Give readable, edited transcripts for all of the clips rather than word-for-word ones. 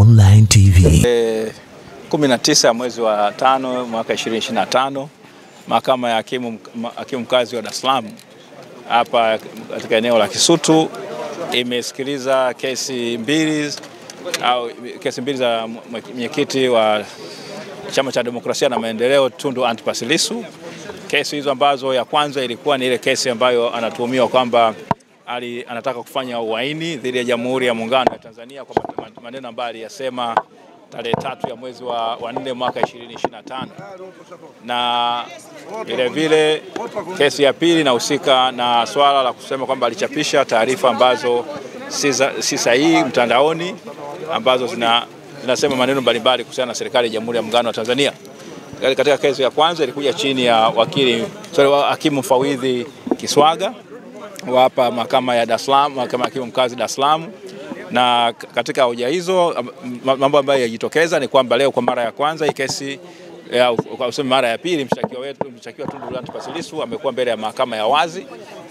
Online TV. 19 mwezi wa 5 mwaka 2025, mahakama ya hakimu mkazi wa Dar es Salaam hapa katika eneo la Kisutu imesikiliza kesi mbili za mwenyekiti wa Chama cha Demokrasia na Maendeleo Tundu Antipas Lissu. Kesi hizo ambazo ya kwanza ilikuwa ni ile kesi ambayo anatuhumiwa kwamba anataka kufanya uhaini dhidi ya Jamhuri ya Muungano wa Tanzania kwa maneno ambayo aliyasema tarehe 3 ya mwezi wa 4 mwaka 2025. Na vile kesi ya pili inahusika na swala la kusema kwamba alichapisha taarifa ambazo si sahihi mtandaoni ambazo zinasema maneno mbalimbali kuhusiana na serikali ya Jamhuri ya Muungano wa Tanzania. Katika kesi ya kwanza ilikuja chini ya hakimu mfawidhi Kiswaga wa hapa mahakama ya Dar es Salaam, mahakama ya hakimu mkazi Dar es Salaam. Na katika hoja hizo mambo ambayo yajitokeza ni kwamba leo kwa mara ya kwanza hii kesi kwa mara ya pili mshtakiwa Tundu Antipas Lissu amekuwa mbele ya mahakama ya wazi.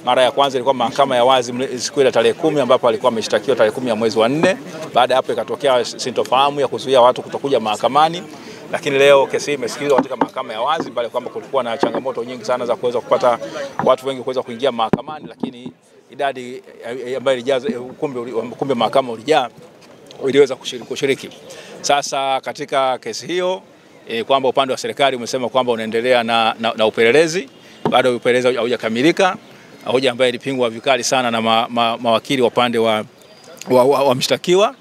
Mara ya kwanza ilikuwa mahakama ya wazi siku ile tarehe 10 ambapo alikuwa ameshtakiwa tarehe 10 ya mwezi wa 4. Baada ya hapo ikatokea sintofahamu ya kuzuia watu kutokuja mahakamani. Lakini leo kesi hii imesikilizwa katika mahakama ya wazi, bali kwamba kulikuwa na changamoto nyingi sana za kuweza kupata watu wengi kuweza kuingia mahakamani, lakini idadi ambayo ilijaza ukumbi mahakama ulijaa iliweza kushiriki. Sasa katika kesi hiyo kwamba upande wa serikali umesema kwamba unaendelea na upelelezi, bado upelelezi haujakamilika, hoja ambayo ilipingwa vikali sana na mawakili wa upande wa mshtakiwa.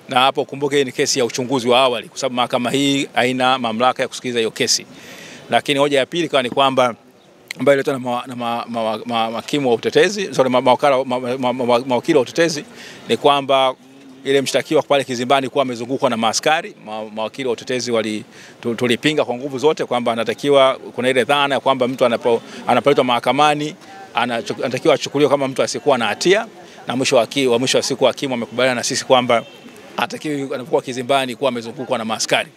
Na hapo kumbuke ni kesi ya uchunguzi wa awali kwa sababu mahakama hii haina mamlaka ya kusikiliza hiyo kesi. Lakini hoja ya pili kwa ni kwamba ambayo iletwa na mahakimu wa utetezi, mawakili wa utetezi, ni kwamba ile mshtakiwa pale kizimbani kuwa amezungukwa na maaskari. Mawakili wa utetezi tulipinga kwa nguvu zote kwamba anatakiwa, kuna ile dhana ya kwamba mtu anapoletwa mahakamani anatakiwa achukuliwe kama mtu asiyekuwa na hatia, na mwisho wa siku hakimu amekubaliana na sisi kwamba atakiwa anapokuwa kizimbani kuwa amezungukwa na maaskari.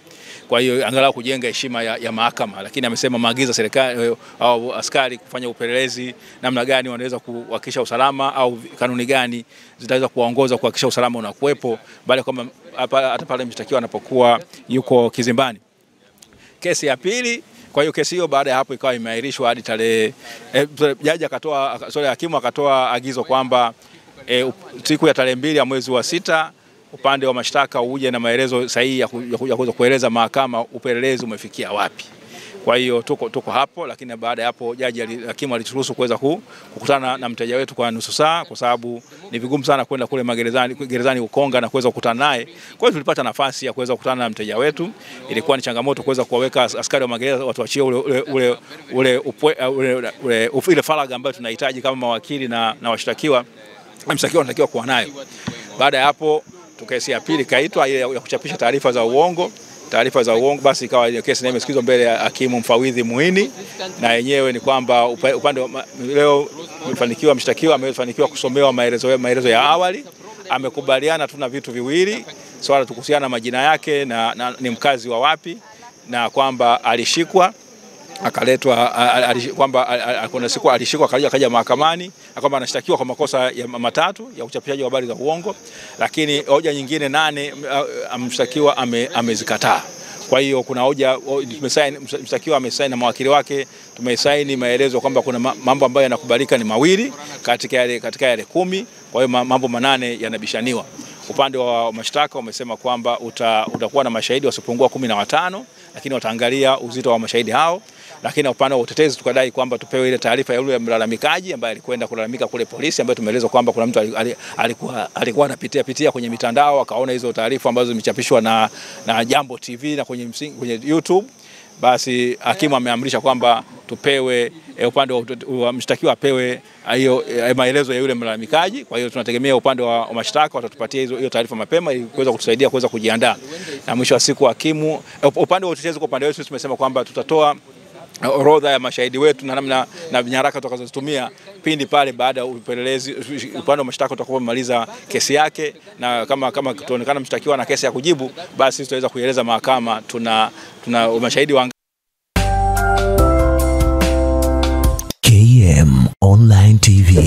Kwa hiyo angalau kujenga heshima ya mahakama. Lakini amesema maagizo serikali au askari kufanya upelelezi namna gani wanaweza kuhakikisha usalama au kanuni gani zitaweza kuwaongoza kuhakikisha usalama unakuwepo, bali kwamba hata pale mshtakiwa anapokuwa yuko kizimbani. Kesi ya pili, kwa hiyo kesi hiyo baada ya hapo ikawa imeahirishwa hadi tarehe jaji hakimu akatoa agizo kwamba siku ya tarehe 2 ya mwezi wa 6 upande wa mashtaka uje na maelezo sahihi ya kuweza kueleza mahakama upelelezi umefikia wapi. Kwa hiyo tuko hapo, lakini baada ya hapo hakimu alituruhusu kuweza kukutana na mteja wetu kwa nusu saa kwa sababu ni vigumu sana kwenda kule gerezani Ukonga na kuweza kukutana naye. Kwa hiyo tulipata nafasi ya kuweza kukutana na mteja wetu. Ilikuwa ni changamoto kuweza kuwaweka askari wa magereza watu achie ile faragha ambayo tunahitaji kama mawakili na washtakiwa. Mshtakiwa anatakiwa kuwa nayo. Baada ya hapo kesi ya pili kaitwa ile ya kuchapisha taarifa za uongo. Basi ikawa kesi na imesikizwa mbele ya hakimu mfawidhi Muhini, na yenyewe ni kwamba upande leo mshtakiwa amefanikiwa kusomewa maelezo ya awali. Amekubaliana tu na vitu viwili, swala kuhusiana na majina yake na ni mkazi wa wapi, na kwamba alishikwa akaletwa kwamba kuna siku alishikwa akaja mahakamani kwamba anashtakiwa kwa makosa matatu ya uchapishaji wa habari za uongo, lakini hoja nyingine 8 mshtakiwa amezikataa. Kwa hiyo kuna hoja mshtakiwa amesaini na mawakili wake, tumesaini maelezo kwamba kuna mambo ambayo yanakubalika ni mawili katika yale 10, kwa hiyo mambo 8 yanabishaniwa. Upande wa mashtaka umesema kwamba utakuwa na mashahidi wasipungua 15, lakini wataangalia uzito wa mashahidi hao. Lakini upande wa utetezi tukadai kwamba tupewe ile taarifa ya yule mlalamikaji ambaye alikwenda kulalamika kule polisi, ambaye tumeelezwa kwamba kuna mtu alikuwa anapitia kwenye mitandao akaona hizo taarifa ambazo zimechapishwa na Jambo TV na kwenye YouTube. Basi hakimu ameamrisha kwamba tupewe upande wa mshtakiwa apewe hiyo maelezo ya yule mlalamikaji. Kwa hiyo tunategemea upande wa mashtaka watatupatia hiyo taarifa mapema ili kuweza kutusaidia kuweza kujiandaa. Na mwisho wa siku hakimu upande wa utetezi kwa upande wetu tumesema kwamba tutatoa orodha ya mashahidi wetu na namna na nyaraka tutakazotumia pindi pale baada ya upelelezi. Upande wa mashtaka utakapomaliza kesi yake, na kama tutaonekana mshtakiwa na kesi ya kujibu, basi tutaweza kueleza mahakama tuna mashahidi wa KM Online TV.